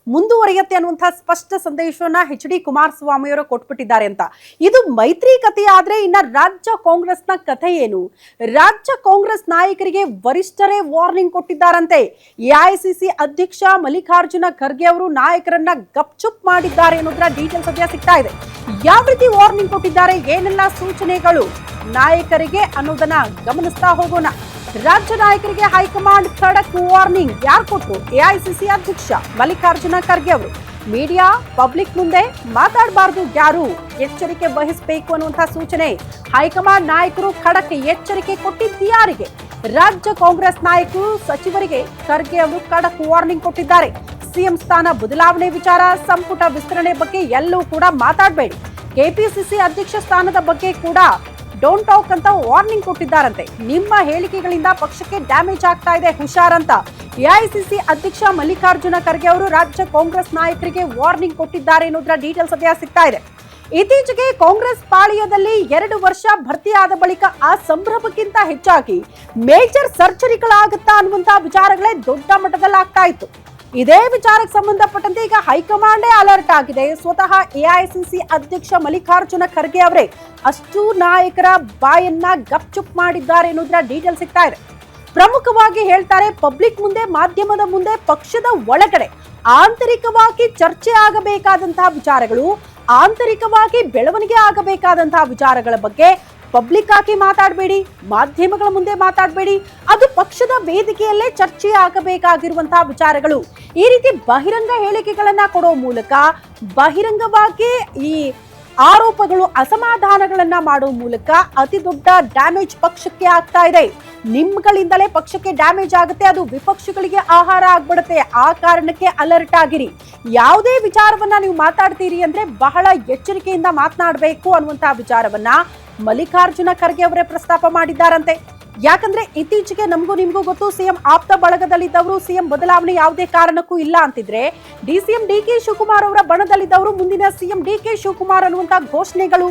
ಮುಂದುವರಿಯುತ್ತೆ ಅನ್ನುವಂತಹ ಸ್ಪಷ್ಟ ಸಂದೇಶವನ್ನ ಎಚ್.ಡಿ. ಕುಮಾರಸ್ವಾಮಿ ಅವರು ಕೊಟ್ಬಿಟ್ಟಿದ್ದಾರೆ ಅಂತ. ಇದು ಮೈತ್ರಿ ಕಥೆ ಆದ್ರೆ ಇನ್ನ ರಾಜ್ಯ ಕಾಂಗ್ರೆಸ್ನ ಕಥೆ ಏನು? ರಾಜ್ಯ ಕಾಂಗ್ರೆಸ್ ನಾಯಕರಿಗೆ ವರಿಷ್ಠರೇ ವಾರ್ನಿಂಗ್ ಕೊಟ್ಟಿದ್ದಾರಂತೆ. ಎಐಸಿಸಿ ಅಧ್ಯಕ್ಷ ಮಲ್ಲಿಕಾರ್ಜುನ ಖರ್ಗೆ ಅವರು ನಾಯಕರನ್ನ ಗಪ್ಚುಪ್ ಮಾಡಿದ್ದಾರೆ ಅನ್ನೋದ್ರ ಡೀಟೇಲ್ಸ್ ಸದ್ಯ ಸಿಗ್ತಾ ಇದೆ. ಯಾವ ರೀತಿ ವಾರ್ನಿಂಗ್ ಕೊಟ್ಟಿದ್ದಾರೆ, ಏನೆಲ್ಲ ಸೂಚನೆಗಳು ನಾಯಕರಿಗೆ ಅನ್ನೋದನ್ನ ಗಮನಿಸ್ತಾ ಹೋಗೋಣ. ರಾಜ್ಯ ನಾಯಕರಿಗೆ ಹೈಕಮಾಂಡ್ ಖಡಕ್ ವಾರ್ನಿಂಗ್ ಯಾರು ಕೊಟ್ಟರು? ಎಐಸಿಸಿ ಅಧ್ಯಕ್ಷ ಮಲ್ಲಿಕಾರ್ಜುನ ಖರ್ಗೆ ಅವರು. ಮೀಡಿಯಾ ಪಬ್ಲಿಕ್ ಮುಂದೆ ಮಾತಾಡಬಾರದು, ಯಾರು ಎಚ್ಚರಿಕೆ ವಹಿಸಬೇಕು ಅನ್ನುವಂತಹ ಸೂಚನೆ ಹೈಕಮಾಂಡ್ ನಾಯಕರು ಖಡಕ್ ಎಚ್ಚರಿಕೆ ಕೊಟ್ಟಿದ್ಯಾರಿಗೆ? ರಾಜ್ಯ ಕಾಂಗ್ರೆಸ್ ನಾಯಕರು ಸಚಿವರಿಗೆ ಖರ್ಗೆ ಅವರು ಖಡಕ್ ವಾರ್ನಿಂಗ್ ಕೊಟ್ಟಿದ್ದಾರೆ. ಸಿಎಂ ಸ್ಥಾನ ಬದಲಾವಣೆ ವಿಚಾರ, ಸಂಪುಟ ವಿಸ್ತರಣೆ ಬಗ್ಗೆ ಎಲ್ಲೂ ಕೂಡ ಮಾತಾಡಬೇಡಿ. ಕೆಪಿಸಿಸಿ ಅಧ್ಯಕ್ಷ ಸ್ಥಾನದ ಬಗ್ಗೆ ಕೂಡ ಡೋಂಟ್ ಟಾಕ್ ಅಂತ ವಾರ್ನಿಂಗ್ ಕೊಟ್ಟಿದ್ದಾರಂತೆ. ನಿಮ್ಮ ಹೇಳಿಕೆಗಳಿಂದ ಪಕ್ಷಕ್ಕೆ ಡ್ಯಾಮೇಜ್ ಆಗ್ತಾ ಇದೆ, ಹುಷಾರಂತ ಎಐಸಿಸಿ ಅಧ್ಯಕ್ಷ ಮಲ್ಲಿಕಾರ್ಜುನ ಖರ್ಗೆ ಅವರು ರಾಜ್ಯ ಕಾಂಗ್ರೆಸ್ ನಾಯಕರಿಗೆ ವಾರ್ನಿಂಗ್ ಕೊಟ್ಟಿದ್ದಾರೆ ಅನ್ನೋದ್ರ ಡೀಟೇಲ್ಸ್ ಸದ್ಯ ಸಿಗ್ತಾ ಇದೆ. ಇತ್ತೀಚೆಗೆ ಕಾಂಗ್ರೆಸ್ ಪಾಳ್ಯದಲ್ಲಿ 2 ವರ್ಷ ಭರ್ತಿಯಾದ ಬಳಿಕ ಆ ಸಂಭ್ರಮಕ್ಕಿಂತ ಹೆಚ್ಚಾಗಿ ಮೇಜರ್ ಸರ್ಜರಿಗಳಾಗುತ್ತಾ ಅನ್ನುವಂತಹ ವಿಚಾರಗಳೇ ದೊಡ್ಡ ಮಟ್ಟದಲ್ಲಿ ಆಗ್ತಾ ಇತ್ತು. ಇದೇ ವಿಚಾರಕ್ಕೆ ಸಂಬಂಧಪಟ್ಟಂತೆ ಈಗ ಹೈಕಮಾಂಡೇ ಅಲರ್ಟ್ ಆಗಿದೆ. ಸ್ವತಃ ಎಐಸಿಸಿ ಅಧ್ಯಕ್ಷ ಮಲ್ಲಿಕಾರ್ಜುನ ಖರ್ಗೆ ಅವರೇ ಅಷ್ಟು ನಾಯಕರ ಬಾಯನ್ನ ಗಪ್ಚುಪ್ ಮಾಡಿದ್ದಾರೆ ಅನ್ನೋದ್ರ ಡೀಟೇಲ್ ಸಿಗ್ತಾ ಇದೆ. ಪ್ರಮುಖವಾಗಿ ಹೇಳ್ತಾರೆ, ಪಬ್ಲಿಕ್ ಮುಂದೆ, ಮಾಧ್ಯಮದ ಮುಂದೆ, ಪಕ್ಷದ ಒಳಗಡೆ ಆಂತರಿಕವಾಗಿ ಚರ್ಚೆ ಆಗಬೇಕಾದಂತಹ ವಿಚಾರಗಳು, ಆಂತರಿಕವಾಗಿ ಬೆಳವಣಿಗೆ ಆಗಬೇಕಾದಂತಹ ವಿಚಾರಗಳ ಬಗ್ಗೆ ಪಬ್ಲಿಕ್ ಆಗಿ ಮಾತಾಡಬೇಡಿ, ಮಾಧ್ಯಮಗಳ ಮುಂದೆ ಮಾತಾಡಬೇಡಿ, ಅದು ಪಕ್ಷದ ವೇದಿಕೆಯಲ್ಲೇ ಚರ್ಚೆ ಆಗಬೇಕಾಗಿರುವಂತಹ ವಿಚಾರಗಳು. ಈ ರೀತಿ ಬಹಿರಂಗ ಹೇಳಿಕೆಗಳನ್ನ ಕೊಡೋ ಮೂಲಕ ಬಹಿರಂಗವಾಗಿ ಈ ಆರೋಪಗಳು, ಅಸಮಾಧಾನಗಳನ್ನ ಮಾಡೋ ಮೂಲಕ ಅತಿ ದೊಡ್ಡ ಡ್ಯಾಮೇಜ್ ಪಕ್ಷಕ್ಕೆ ಆಗ್ತಾ ಇದೆ. ನಿಮ್ಗಳಿಂದಲೇ ಪಕ್ಷಕ್ಕೆ ಡ್ಯಾಮೇಜ್ ಆಗುತ್ತೆ, ಅದು ವಿಪಕ್ಷಗಳಿಗೆ ಆಹಾರ ಆಗ್ಬಿಡುತ್ತೆ. ಆ ಕಾರಣಕ್ಕೆ ಅಲರ್ಟ್ ಆಗಿರಿ. ಯಾವುದೇ ವಿಚಾರವನ್ನ ನೀವು ಮಾತಾಡ್ತೀರಿ ಅಂದ್ರೆ ಬಹಳ ಎಚ್ಚರಿಕೆಯಿಂದ ಮಾತನಾಡಬೇಕು ಅನ್ನುವಂತಹ ವಿಚಾರವನ್ನ ಮಲ್ಲಿಕಾರ್ಜುನ ಖರ್ಗೆ ಅವರೇ ಪ್ರಸ್ತಾಪ ಮಾಡಿದ್ದಾರಂತೆ. ಯಾಕಂದ್ರೆ ಇತ್ತೀಚೆಗೆ ನಮಗೂ ನಿಮ್ಗೂ ಗೊತ್ತು, ಸಿಎಂ ಆಪ್ತ ಬಳಗದಲ್ಲಿದ್ದವರು ಸಿಎಂ ಬದಲಾವಣೆ ಯಾವುದೇ ಕಾರಣಕ್ಕೂ ಇಲ್ಲ ಅಂತಿದ್ರೆ, ಡಿಸಿಎಂ ಡಿ.ಕೆ. ಶಿವಕುಮಾರ್ ಅವರ ಬಣದಲ್ಲಿದ್ದವರು ಮುಂದಿನ ಸಿಎಂ ಡಿ.ಕೆ. ಶಿವಕುಮಾರ್ ಅನ್ನುವಂತಹ ಘೋಷಣೆಗಳು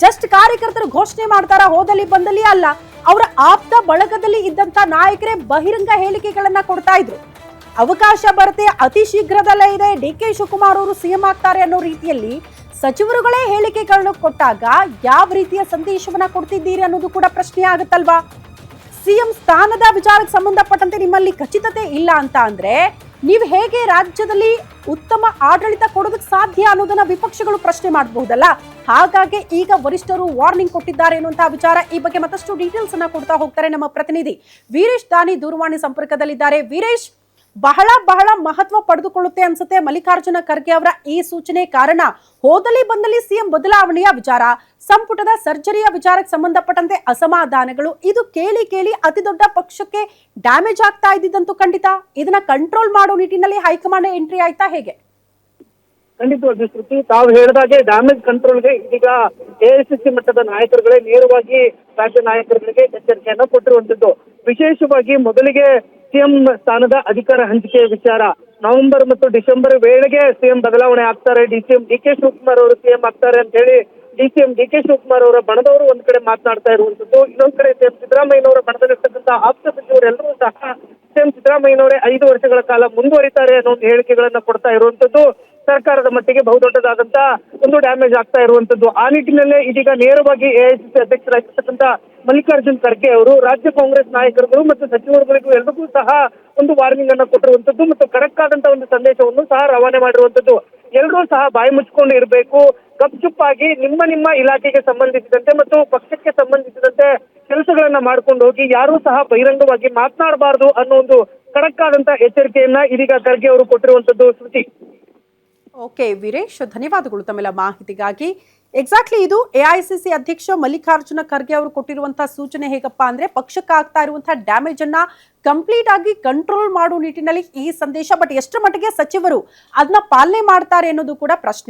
ಜಸ್ಟ್ ಕಾರ್ಯಕರ್ತರು ಘೋಷಣೆ ಮಾಡ್ತಾರ, ಹೋದಲ್ಲಿ ಬಂದಲ್ಲಿ ಅಲ್ಲ. ಅವರ ಆಪ್ತ ಬಳಗದಲ್ಲಿ ಇದ್ದಂತ ನಾಯಕರೇ ಬಹಿರಂಗ ಹೇಳಿಕೆಗಳನ್ನ ಕೊಡ್ತಾ ಇದ್ರು. ಅವಕಾಶ ಬರುತ್ತೆ, ಅತಿ ಶೀಘ್ರದಲ್ಲೇ ಇದೆ, ಡಿ.ಕೆ. ಶಿವಕುಮಾರ್ ಅವರು ಸಿಎಂ ಆಗ್ತಾರೆ ಅನ್ನೋ ರೀತಿಯಲ್ಲಿ ಸಚಿವರುಗಳೇ ಹೇಳಿಕೆಗಳನ್ನು ಕೊಟ್ಟಾಗ ಯಾವ ರೀತಿಯ ಸಂದೇಶವನ್ನ ಕೊಡ್ತಿದ್ದೀರಿ ಅನ್ನೋದು ಕೂಡ ಪ್ರಶ್ನೆ ಆಗುತ್ತಲ್ವಾ? ಸಿಎಂ ಸ್ಥಾನದ ವಿಚಾರಕ್ಕೆ ಸಂಬಂಧಪಟ್ಟಂತೆ ನಿಮ್ಮಲ್ಲಿ ಖಚಿತತೆ ಇಲ್ಲ ಅಂತ ಅಂದ್ರೆ ನೀವು ಹೇಗೆ ರಾಜ್ಯದಲ್ಲಿ ಉತ್ತಮ ಆಡಳಿತ ಕೊಡೋದಕ್ಕೆ ಸಾಧ್ಯ ಅನ್ನೋದನ್ನ ವಿಪಕ್ಷಗಳು ಪ್ರಶ್ನೆ ಮಾಡಬಹುದಲ್ಲ. ಹಾಗಾಗಿ ಈಗ ವರಿಷ್ಠರು ವಾರ್ನಿಂಗ್ ಕೊಟ್ಟಿದ್ದಾರೆ ಅನ್ನುವಂತಹ ವಿಚಾರ. ಈ ಬಗ್ಗೆ ಮತ್ತಷ್ಟು ಡೀಟೇಲ್ಸ್ ಅನ್ನ ಕೊಡ್ತಾ ಹೋಗ್ತಾರೆ ನಮ್ಮ ಪ್ರತಿನಿಧಿ ವೀರೇಶ್ ದಾನಿ ದೂರವಾಣಿ ಸಂಪರ್ಕದಲ್ಲಿದ್ದಾರೆ. ವೀರೇಶ್, ಬಹಳ ಮಹತ್ವ ಪಡೆದುಕೊಳ್ಳುತ್ತೆ ಅನ್ಸುತ್ತೆ ಮಲ್ಲಿಕಾರ್ಜುನ ಖರ್ಗೆ ಅವರ ಈ ಸೂಚನೆ. ಕಾರಣ ಹೋದಲ್ಲಿ ಬಂದಲ್ಲಿ ಸಿಎಂ ಬದಲಾವಣೆಯ ವಿಚಾರ, ಸಂಪುಟದ ಸರ್ಜರಿಯ ವಿಚಾರಕ್ಕೆ ಸಂಬಂಧಪಟ್ಟಂತೆ ಅಸಮಾಧಾನಗಳು, ಇದು ಕೇಳಿ ಅತಿ ದೊಡ್ಡ ಪಕ್ಷಕ್ಕೆ ಡ್ಯಾಮೇಜ್ ಆಗ್ತಾ ಇದ್ದಿದ್ದಂತೂ ಖಂಡಿತ. ಇದನ್ನ ಕಂಟ್ರೋಲ್ ಮಾಡೋ ನಿಟ್ಟಿನಲ್ಲಿ ಹೈಕಮಾಂಡ್ ಎಂಟ್ರಿ ಆಯ್ತಾ, ಹೇಗೆ? ಖಂಡಿತವಾಗಿ ಶ್ರುತಿ, ತಾವು ಹೇಳಿದಾಗೆ ಡ್ಯಾಮೇಜ್ ಕಂಟ್ರೋಲ್ಗೆ ಇದೀಗ ಎಐಸಿಸಿ ಮಟ್ಟದ ನಾಯಕರುಗಳೇ ನೇರವಾಗಿ ರಾಜ್ಯ ನಾಯಕರುಗಳಿಗೆ ಎಚ್ಚರಿಕೆಯನ್ನ ಕೊಟ್ಟಿರುವಂತದ್ದು. ವಿಶೇಷವಾಗಿ ಮೊದಲಿಗೆ ಸಿಎಂ ಸ್ಥಾನದ ಅಧಿಕಾರ ಹಂಚಿಕೆ ವಿಚಾರ, ನವೆಂಬರ್ ಮತ್ತು ಡಿಸೆಂಬರ್ ವೇಳೆಗೆ ಸಿಎಂ ಬದಲಾವಣೆ ಆಗ್ತಾರೆ, ಡಿಸಿಎಂ ಡಿ.ಕೆ. ಶಿವಕುಮಾರ್ ಅವರು ಸಿಎಂ ಆಗ್ತಾರೆ ಅಂತ ಹೇಳಿ ಡಿಸಿಎಂ ಡಿ.ಕೆ. ಶಿವಕುಮಾರ್ ಅವರ ಬಣದವರು ಒಂದ್ ಕಡೆ ಮಾತನಾಡ್ತಾ ಇರುವಂತದ್ದು. ಇನ್ನೊಂದ್ ಕಡೆ ಸಿಎಂ ಸಿದ್ದರಾಮಯ್ಯನವರ ಬಣದಲ್ಲಿರ್ತಕ್ಕಂಥ ಆಪ್ತ ಸಚಿವರೆಲ್ಲರೂ ಸಹ ಸಿಎಂ ಸಿದ್ದರಾಮಯ್ಯನವರೇ 5 ವರ್ಷಗಳ ಕಾಲ ಮುಂದುವರಿತಾರೆ ಅನ್ನೋ ಒಂದು ಹೇಳಿಕೆಗಳನ್ನ ಕೊಡ್ತಾ ಇರುವಂತದ್ದು ಸರ್ಕಾರದ ಮಟ್ಟಿಗೆ ಬಹುದೊಡ್ಡದಾದಂತ ಒಂದು ಡ್ಯಾಮೇಜ್ ಆಗ್ತಾ ಇರುವಂತದ್ದು. ಆ ನಿಟ್ಟಿನಲ್ಲೇ ಇದೀಗ ನೇರವಾಗಿ ಎಐಸಿಸಿ ಅಧ್ಯಕ್ಷರಾಗಿರ್ತಕ್ಕಂಥ ಮಲ್ಲಿಕಾರ್ಜುನ್ ಖರ್ಗೆ ಅವರು ರಾಜ್ಯ ಕಾಂಗ್ರೆಸ್ ನಾಯಕರುಗಳು ಮತ್ತು ಸಚಿವರುಗಳಿಗೂ ಎಲ್ಲರಿಗೂ ಸಹ ಒಂದು ವಾರ್ನಿಂಗ್ ಅನ್ನ ಕೊಟ್ಟಿರುವಂತದ್ದು ಮತ್ತು ಖಡಕ್ ಆದಂತ ಒಂದು ಸಂದೇಶವನ್ನು ಸಹ ರವಾನೆ ಮಾಡಿರುವಂತದ್ದು. ಎಲ್ಲರೂ ಸಹ ಬಾಯಿ ಮುಚ್ಕೊಂಡು ಇರಬೇಕು, ಗಪ್ಚುಪ್ಪಾಗಿ ನಿಮ್ಮ ಇಲಾಖೆಗೆ ಸಂಬಂಧಿಸಿದಂತೆ ಮತ್ತು ಪಕ್ಷಕ್ಕೆ ಸಂಬಂಧಿಸಿದಂತೆ ಕೆಲಸಗಳನ್ನ ಮಾಡ್ಕೊಂಡು ಹೋಗಿ, ಯಾರೂ ಸಹ ಬಹಿರಂಗವಾಗಿ ಮಾತನಾಡಬಾರದು ಅನ್ನೋ ಒಂದು ಖಡಕ್ ಆದಂತ ಎಚ್ಚರಿಕೆಯನ್ನ ಇದೀಗ ಖರ್ಗೆ ಅವರು ಕೊಟ್ಟಿರುವಂತದ್ದು. ಶ್ರುತಿ. ಓಕೆ ವೀರೇಶ್, ಧನ್ಯವಾದಗಳು ತಮ್ಮೆಲ್ಲ ಮಾಹಿತಿಗಾಗಿ. ಎಕ್ಸಾಕ್ಟ್ಲಿ ಇದು ಎಐಸಿಸಿ ಅಧ್ಯಕ್ಷ ಮಲ್ಲಿಕಾರ್ಜುನ ಖರ್ಗೆ ಅವರು ಕೊಟ್ಟಿರುವಂತಹ ಸೂಚನೆ. ಹೇಗಪ್ಪ ಅಂದ್ರೆ ಪಕ್ಷಕ್ಕೆ ಆಗ್ತಾ ಇರುವಂತಹ ಡ್ಯಾಮೇಜ್ ಅನ್ನ ಕಂಪ್ಲೀಟ್ ಆಗಿ ಕಂಟ್ರೋಲ್ ಮಾಡೋ ನಿಟ್ಟಿನಲ್ಲಿ ಈ ಸಂದೇಶ. ಬಟ್ ಎಷ್ಟು ಮಟ್ಟಿಗೆ ಸಚಿವರು ಅದನ್ನ ಪಾಲನೆ ಮಾಡ್ತಾರೆ ಅನ್ನೋದು ಕೂಡ ಪ್ರಶ್ನೆ.